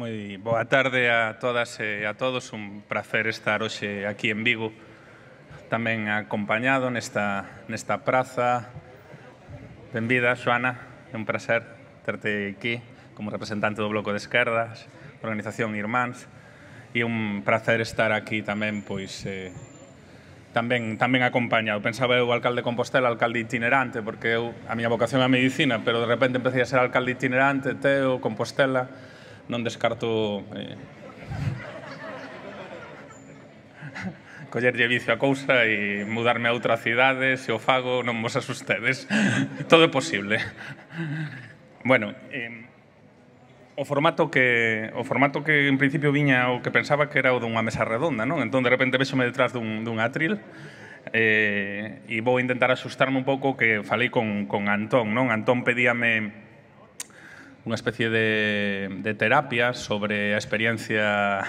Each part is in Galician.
Moi boa tarde a todas e a todos. Un prazer estar hoxe aquí en Vigo, tamén acompañado nesta praza. Benvida, Xoana, é un prazer terte aquí como representante do Bloco de Esquerdas, da organización Irmáns, e un prazer estar aquí tamén, pois, tamén acompañado. Pensaba eu alcalde de Compostela, alcalde itinerante, porque eu, a miña vocación é a medicina, pero de repente empecé a ser alcalde itinerante, Teo, Compostela, non descarto collerlle vicio a cousa e mudarme a outra cidade. Se o fago, non vos asustedes. Todo é posible. Bueno, o formato que en principio viña o que pensaba que era o dunha mesa redonda, non? Entón, de repente, véxome detrás dun atril e vou intentar axustarme un pouco que falei con Antón, non? Antón pedíame unha especie de terapia sobre a experiencia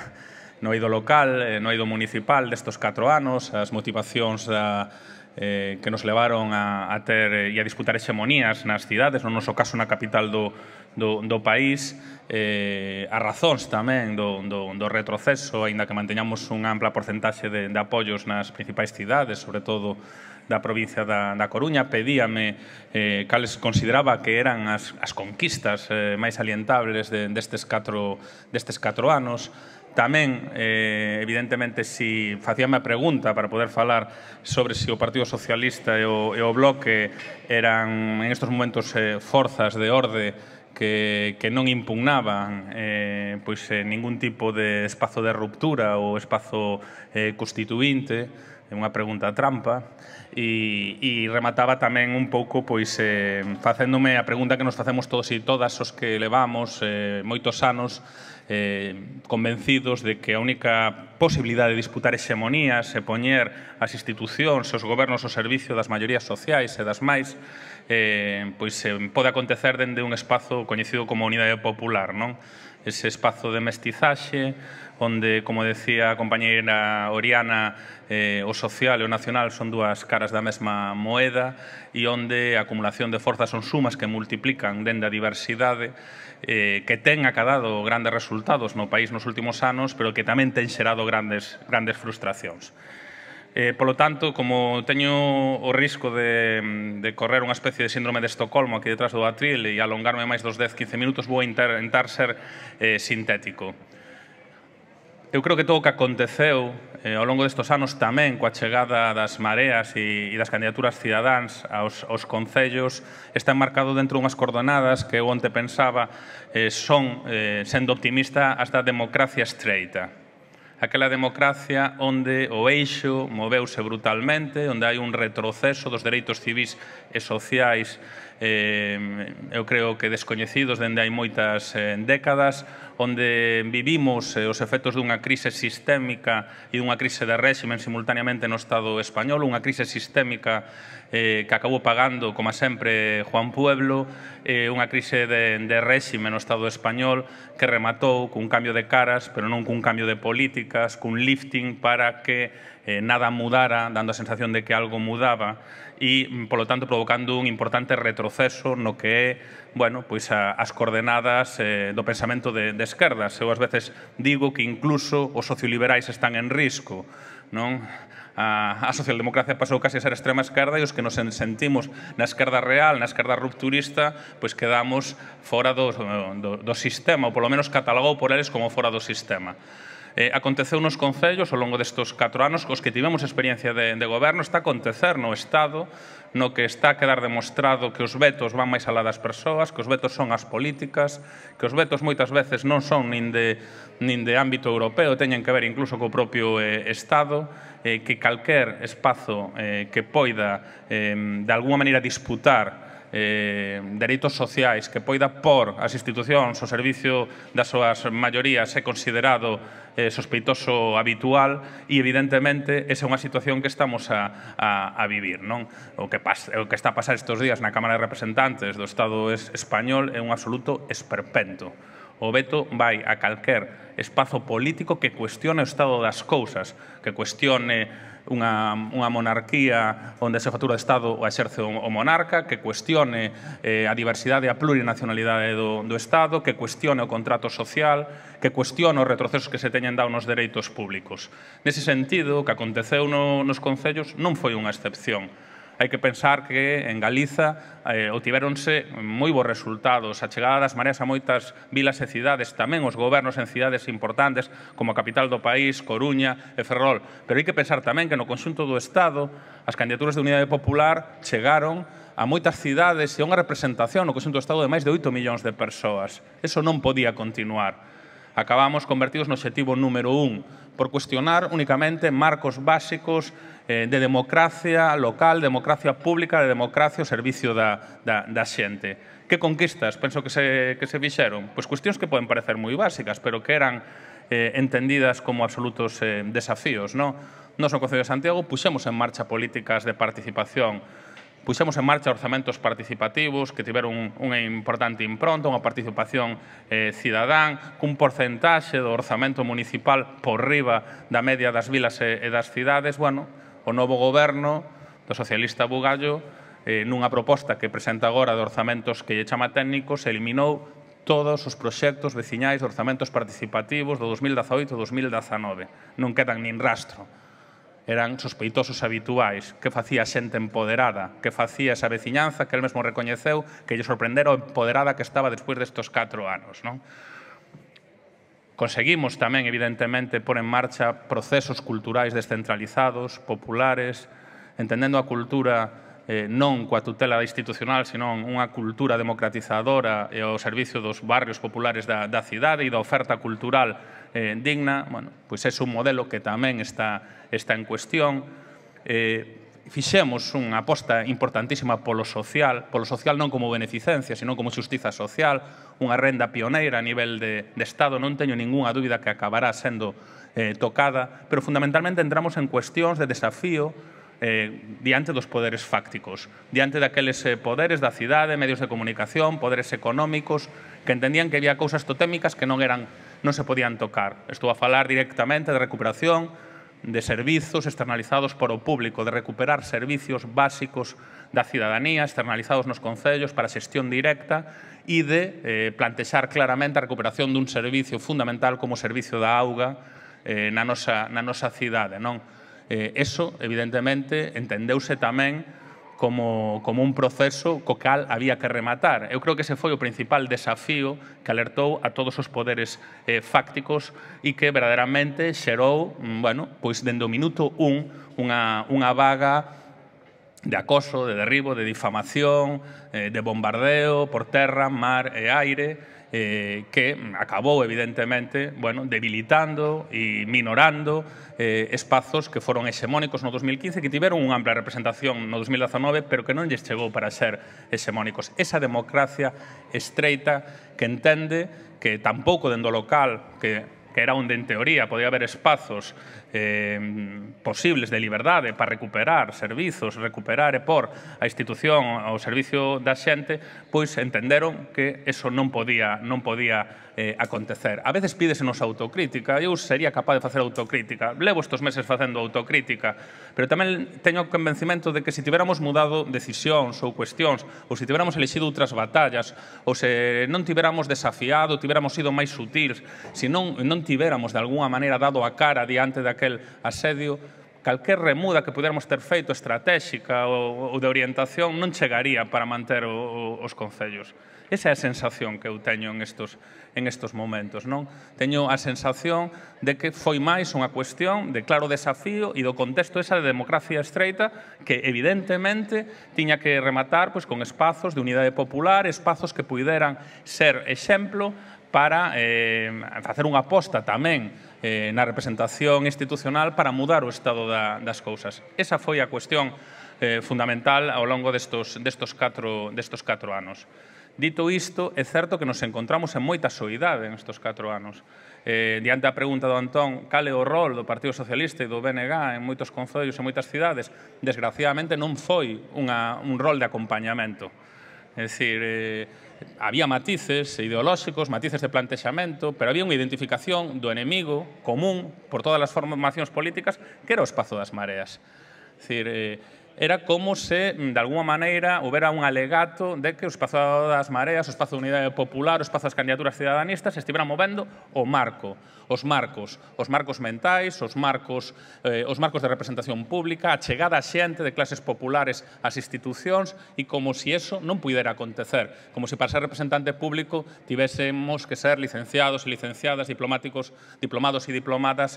no eido local, no eido municipal destos 4 anos, as motivacións que nos levaron a ter e a disputar hexemonías nas cidades, no noso caso na capital do país, as razóns tamén do retroceso, aínda que manteñamos unha ampla porcentaxe de apoios nas principais cidades, sobre todo da provincia da Coruña. Pedíame cales consideraba que eran as conquistas máis salientables destes 4 anos. Tamén, evidentemente, si facíame a pregunta para poder falar sobre se o Partido Socialista e o Bloque eran en estos momentos forzas de orde que non impugnaban ningún tipo de espazo de ruptura ou espazo constituinte. É unha pregunta trampa, e remataba tamén un pouco facéndome a pregunta que nos facemos todos e todas os que levamos moitos anos convencidos de que a única posibilidade de disputar hexemonías e poñer as institucións, os gobernos ao servicio das maiorías sociais e das máis, pode acontecer dende un espazo coñecido como unidade popular, non? Ese espazo de mestizaxe, onde, como decía a compañeira Oriana, o social e o nacional son dúas caras da mesma moeda, e onde a acumulación de forzas son sumas que multiplican dende a diversidade, que ten acadado grandes resultados no país nos últimos anos, pero que tamén ten xerado grandes frustracións. Polo tanto, como teño o risco de correr unha especie de síndrome de Estocolmo aquí detrás do atril e alongarme máis dos 10-15 minutos, vou intentar ser sintético. Eu creo que todo o que aconteceu ao longo destes anos, tamén coa chegada das mareas e das candidaturas cidadáns aos concellos, está enmarcado dentro dunhas coordenadas que eu onte pensaba son, sendo optimista, as da democracia estreita. Aquela democracia onde o eixo moveuse brutalmente, onde hai un retroceso dos dereitos civís e sociais, eu creo que descoñecidos dende hai moitas décadas, onde vivimos os efectos dunha crise sistémica e dunha crise de réximen simultaneamente no Estado español, unha crise sistémica que acabou pagando, como sempre, Juan Pueblo, unha crise de réxime no Estado español que rematou cun cambio de caras, pero non cun cambio de políticas, cun lifting para que nada mudara, dando a sensación de que algo mudaba e, polo tanto, provocando un importante retroceso no que é as coordenadas do pensamento de esquerdas. Eu ás veces digo que incluso os socioliberais están en risco, non? A socialdemocracia pasou case a ser extrema esquerda e os que nos sentimos na esquerda real, na esquerda rupturista, pois quedamos fora do sistema, ou polo menos catalogou por eles como fora do sistema. Aconteceu nos concellos ao longo destes 4 anos, cos que tivemos experiencia de goberno, está a acontecer no Estado, no que está a quedar demostrado que os vetos van máis alá das persoas, que os vetos son as políticas, que os vetos moitas veces non son nin de ámbito europeo, teñen que ver incluso co propio Estado, que calquer espazo que poida de alguma maneira disputar dereitos sociais, que poida por as institucións ao servicio das súas maiorías é considerado sospeitoso habitual e, evidentemente, esa é unha situación que estamos a vivir, non? O que está a pasar estes días na Cámara de Representantes do Estado español é un absoluto esperpento. O veto vai a calquer espazo político que cuestione o estado das cousas, que cuestione unha monarquía onde a xefatura de Estado o exerce o monarca, que cuestione a diversidade e a plurinacionalidade do Estado, que cuestione o contrato social, que cuestione os retrocesos que se teñen dado nos dereitos públicos. Nese sentido, o que aconteceu nos concellos non foi unha excepción. Hai que pensar que en Galiza obtivéronse moi bons resultados. A chegada das mareas a moitas vilas e cidades, tamén os gobernos en cidades importantes como a capital do país, Coruña e Ferrol. Pero hai que pensar tamén que no conxunto do Estado as candidaturas de Unidade Popular chegaron a moitas cidades e a unha representación no conxunto do Estado de máis de 8 millóns de persoas. Eso non podía continuar. Acabamos convertidos no obxectivo número 1 por cuestionar únicamente marcos básicos de democracia local, democracia pública, de democracia ao servicio da xente. Que conquistas penso que se fixeron? Pois cuestións que poden parecer moi básicas, pero que eran entendidas como absolutos desafíos. Nos no Concello de Santiago puxemos en marcha políticas de participación, puxemos en marcha orzamentos participativos que tiveron unha importante impronta, unha participación cidadán, cun porcentaxe do orzamento municipal por riba da media das vilas e das cidades. Bueno, o novo goberno do socialista Bugallo, nunha proposta que presenta agora de orzamentos que lle chama técnicos, eliminou todos os proxectos veciñais de orzamentos participativos do 2018 e 2019. Non quedan nin rastro. Eran sospeitosos habituais. Que facía a xente empoderada? Que facía esa veciñanza que el mesmo recoñeceu que lle sorprendera o empoderada que estaba despois destos 4 anos? Conseguimos tamén, evidentemente, pôr en marcha procesos culturais descentralizados, populares, entendendo a cultura non coa tutela institucional, senón unha cultura democratizadora e ao servicio dos barrios populares da cidade e da oferta cultural digna. Bueno, pois é un modelo que tamén está en cuestión. Fixemos unha aposta importantísima polo social non como beneficencia, senón como xustiza social, unha renda pioneira a nivel de Estado. Non teño ningunha dúbida que acabará sendo tocada, pero fundamentalmente entramos en cuestións de desafío diante dos poderes fácticos, diante daqueles poderes da cidade, medios de comunicación, poderes económicos, que entendían que había cousas totémicas que non se podían tocar. Estou a falar directamente de recuperación de servizos externalizados por o público, de recuperar servicios básicos da cidadanía, externalizados nos concellos para xestión directa e de plantexar claramente a recuperación dun servicio fundamental como o servicio da auga na nosa cidade. Eso, evidentemente, entendeuse tamén como un proceso co cal había que rematar. Eu creo que ese foi o principal desafío que alertou a todos os poderes fácticos e que verdadeiramente xerou, pois dende o minuto 1, unha vaga de acoso, de derribo, de difamación, de bombardeo por terra, mar e aire, que acabou, evidentemente, debilitando e minorando espazos que foron hexemónicos no 2015, que tiveron unha ampla representación no 2019, pero que non lles chegou para ser hexemónicos. Esa democracia estreita que entende que tampouco dentro local, que era onde, en teoría, podía haber espazos posibles de liberdade para recuperar servizos, recuperar e pôr a institución ao servicio da xente, pois entenderon que eso non podía acontecer. A veces pídesenos autocrítica, eu sería capaz de facer autocrítica, levo estes meses facendo autocrítica, pero tamén teño o convencimento de que se tiveramos mudado decisións ou cuestións, ou se tiveramos elixido outras batallas, ou se non tiveramos desafiado, tiveramos sido máis sutis, se non tiveramos de alguna maneira dado a cara diante daquele asedio, calquer remuda que puderamos ter feito estratégica ou de orientación non chegaría para manter os concellos. Esa é a sensación que eu teño en estos momentos. Teño a sensación de que foi máis unha cuestión de claro desafío e do contexto esa de democracia estreita que, evidentemente, tiña que rematar con espazos de unidade popular, espazos que puideran ser exemplo para facer unha aposta tamén na representación institucional para mudar o estado das cousas. Esa foi a cuestión fundamental ao longo destos 4 anos. Dito isto, é certo que nos encontramos en moita soidade nestes 4 anos. Diante da pregunta do Antón, cal é o rol do Partido Socialista e do BNG en moitos concellos e moitas cidades, desgraciadamente non foi un rol de acompañamento. É dicir, había matices ideolóxicos, matices de plantexamento, pero había unha identificación do enemigo común por todas as formacións políticas que era o espazo das mareas. É dicir, era como se, de alguma maneira, houbera un alegato de que o espazo das mareas, o espazo de unidade popular, o espazo das candidaturas cidadanistas estiveran movendo o marco, os marcos mentais, os marcos de representación pública, a chegada a xente de clases populares ás institucións e como se iso non pudera acontecer, como se para ser representante público tivésemos que ser licenciados e licenciadas, diplomados e diplomadas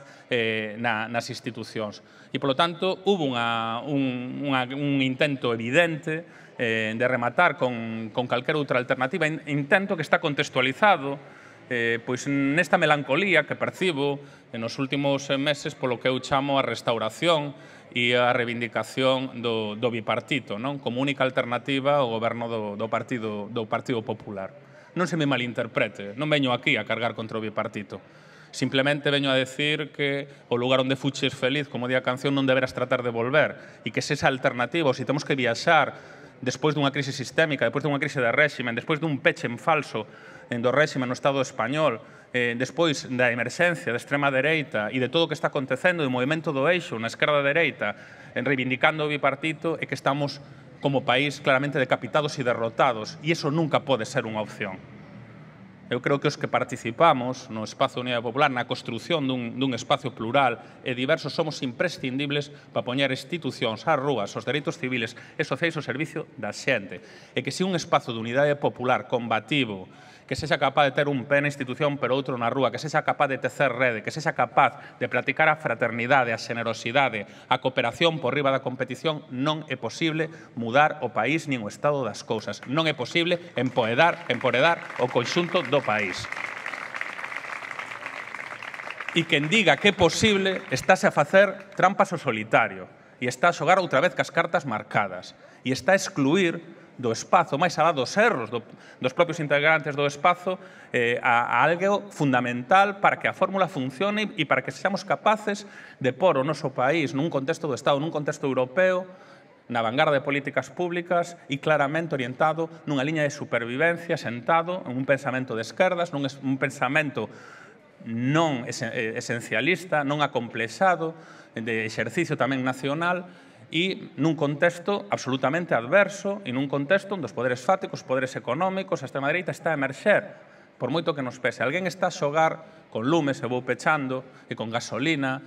nas institucións. E, polo tanto, hubo un intento evidente de rematar con calquera outra alternativa, intento que está contextualizado pois nesta melancolía que percibo nos últimos meses polo que eu chamo a restauración e a reivindicación do bipartito, non? Como única alternativa ao goberno do Partido Popular. Non se me malinterprete, non veño aquí a cargar contra o bipartito. Simplemente veño a decir que o lugar onde fuches feliz, como di a canción, non deberás tratar de volver e que se esa alternativa, ou se temos que viaxar despois dunha crise sistémica, despois dunha crise de réximen, despois dun peche en falso do réximen no Estado español, despois da emerxencia da extrema dereita e de todo o que está acontecendo, do movimento do eixo na esquerda dereita, reivindicando o bipartito, é que estamos como país claramente decapitados e derrotados, e iso nunca pode ser unha opción. Eu creo que os que participamos no espazo de Unidade Popular, na construción dun espacio plural e diverso, somos imprescindibles para poñer institucións, as rúas, os dereitos civiles e sociais ao servicio da xente. E que se un espazo de unidade popular combativo, que sexa capaz de ter un pé na institución pero outro na rúa, que sexa capaz de tecer rede, que sexa capaz de practicar a fraternidade, a xenerosidade, a cooperación por riba da competición, non é posible mudar o país nin o estado das cousas. Non é posible empoderar o conxunto do país. E quen diga que é posible estáse a facer trampas ao solitario e está a xogar outra vez cas cartas marcadas e está a excluir do espazo, máis alá dos erros dos propios integrantes do espazo, a algo fundamental para que a fórmula funcione e para que sexamos capaces de pôr o noso país nun contexto do Estado, nun contexto europeo, na vanguarda de políticas públicas e claramente orientado nunha liña de supervivencia, sentado en un pensamento de esquerdas, nun pensamento non esencialista, non acomplexado, de exercicio tamén nacional, e nun contexto absolutamente adverso e nun contexto onde os poderes fácticos, os poderes económicos, a extrema dereita está a emerxer, por moito que nos pese. Alguén está a xogar con lumes, e vou pechando, e con gasolina,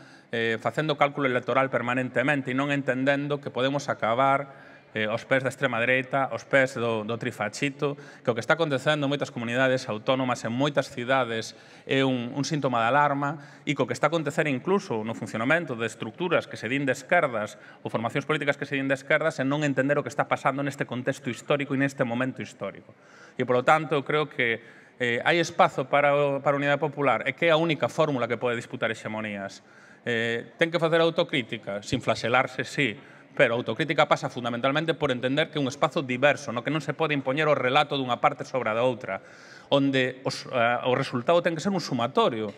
facendo cálculo electoral permanentemente e non entendendo que podemos acabar aos pés da extrema dereita, aos pés do trifachito, que o que está acontecendo en moitas comunidades autónomas, en moitas cidades, é un síntoma de alarma e que o que está acontecendo incluso no funcionamento de estructuras que se din de esquerdas ou formacións políticas que se din de esquerdas é non entender o que está pasando neste contexto histórico e neste momento histórico. E, por lo tanto, eu creo que hai espazo para a Unidade Popular e que é a única fórmula que pode disputar hexemonías. Ten que facer autocrítica, sin flaxelarse, sí, pero a autocrítica pasa fundamentalmente por entender que é un espazo diverso, no que non se pode impoñer o relato dunha parte sobre a da outra, onde o resultado ten que ser un sumatorio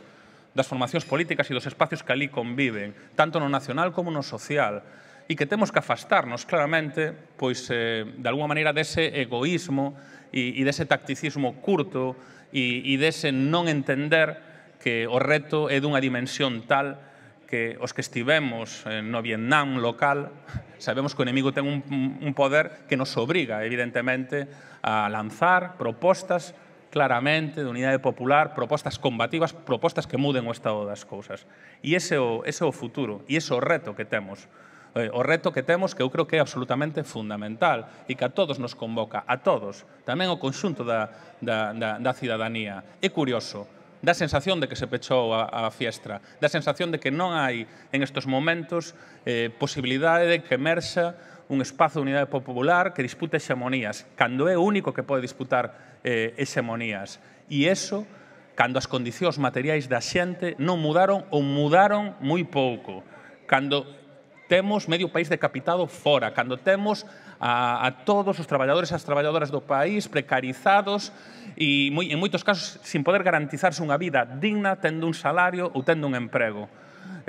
das formacións políticas e dos espacios que ali conviven, tanto no nacional como no social, e que temos que afastarnos claramente, pois, de alguma maneira, dese egoísmo e dese tacticismo curto e dese non entender que o reto é dunha dimensión tal que os que estivemos no Vietnam local sabemos que o enemigo ten un poder que nos obriga, evidentemente, a lanzar propostas claramente de unidade popular, propostas combativas, propostas que muden o estado das cousas. E ese é o futuro, e ese é o reto que temos. O reto que temos que eu creo que é absolutamente fundamental e que a todos nos convoca, a todos, tamén o conxunto da cidadanía. É curioso, dá sensación de que se pechou a fiestra, dá sensación de que non hai en estes momentos posibilidade de que emerxa un espazo de unidade popular que dispute hexemonías, cando é o único que pode disputar hexemonías. E iso, cando as condicións materiais da xente non mudaron ou mudaron moi pouco, cando temos medio país decapitado fora, cando temos a todos os traballadores e as traballadoras do país precarizados e, en moitos casos, sin poder garantizarse unha vida digna tendo un salario ou tendo un emprego.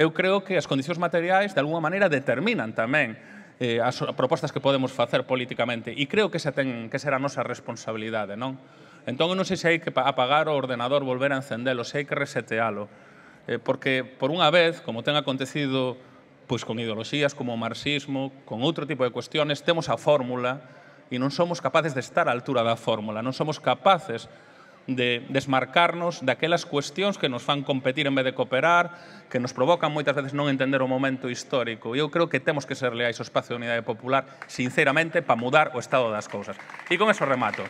Eu creo que as condicións materiais, de alguma maneira, determinan tamén as propostas que podemos facer políticamente. E creo que esa será a nosa responsabilidade, non? Entón, eu non sei se hai que apagar o ordenador, volver a encendelo, se hai que resetealo. Porque, por unha vez, como ten acontecido pois con ideoloxías como o marxismo, con outro tipo de cuestiones, temos a fórmula e non somos capaces de estar á altura da fórmula, non somos capaces de desmarcarnos daquelas cuestións que nos fan competir en vez de cooperar, que nos provocan moitas veces non entender o momento histórico. Eu creo que temos que ser leais ao espacio de unidade popular, sinceramente, para mudar o estado das cousas. E con eso remato.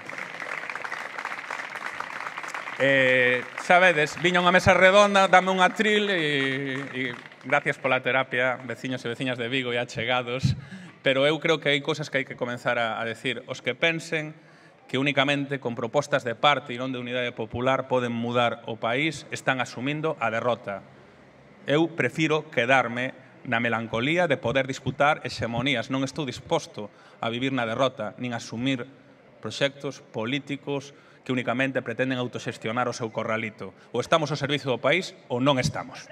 Xa vedes, viña unha mesa redonda, dame un atril e gracias pola terapia, veciños e veciñas de Vigo e achegados, pero eu creo que hai cousas que hai que comenzar a decir. Os que pensen que únicamente con propostas de parte e non de unidade popular poden mudar o país, están asumindo a derrota. Eu prefiro quedarme na melancolía de poder disputar hexemonías. Non estou disposto a vivir na derrota, nin a asumir proxectos políticos que únicamente pretenden autoxestionar o seu corralito. Ou estamos ao servizo do país ou non estamos.